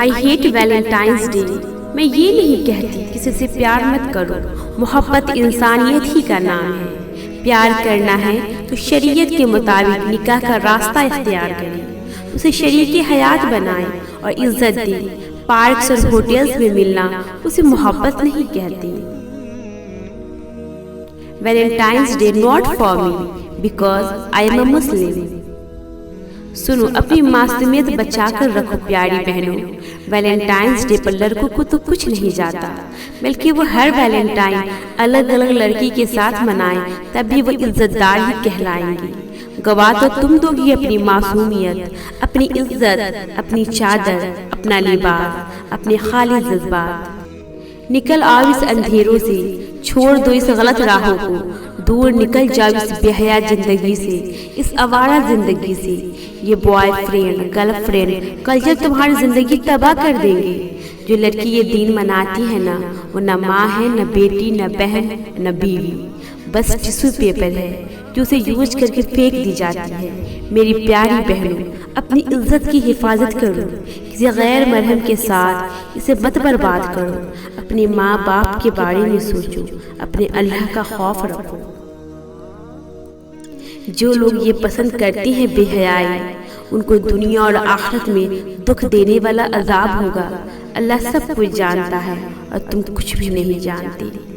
I hate Valentine's Day. میں یہ نہیں کہتی کسی سے پیار مت کرو، محبت انسانیت ہی کا نام ہے۔ پیار کرنا ہے تو شریعت کے مطابق نکاح کا راستہ اختیار کریں، اسے شریک حیات بنائیں اور عزت دیں۔ پارکس اور ہوٹلز میں ملنا اسے محبت نہیں کہتے۔ Valentine's Day not for me because I am a Muslim۔ سنو، اپنی معصومیت بچا کر رکھو پیاری بہنوں۔ ویلنٹائنس ڈے پر لڑکوں کو تو کچھ نہیں جاتا، بلکہ وہ ہر ویلنٹائن الگ الگ لڑکی کے ساتھ منائیں تب بھی وہ عزت دار ہی کہلائیں گی۔ گوا تو تم دو گی اپنی معصومیت، اپنی عزت، اپنی چادر، اپنا لباس، اپنے خالص جذبات۔ نکل آؤ اس اندھیروں سے، چھوڑ دو اس غلط راہوں کو، دور نکل جاؤ اس بے حیا زندگی سے، اس آوارہ زندگی سے۔ یہ بوائے فرینڈ، گرل فرینڈ کل جب تمہاری زندگی تباہ کر دیں گے۔ جو لڑکی یہ دین مناتی ہے نا، وہ نہ ماں ہے، نہ بیٹی، نہ بہن، نہ بیوی، بس ٹشو پیپر ہے جو اسے یوز کر کے پھینک دی جاتی ہے۔ میری پیاری بہنوں، اپنی عزت کی حفاظت کرو، کسی غیر مرہم کے ساتھ اسے مت برباد کرو۔ اپنے ماں باپ کے بارے میں سوچو، اپنے اللہ کا خوف رکھو۔ جو لوگ یہ پسند کرتے ہیں بے حیائی، ان کو دنیا اور آخرت میں دکھ دینے والا عذاب ہوگا۔ اللہ سب کچھ جانتا ہے اور تم کچھ بھی نہیں جانتے۔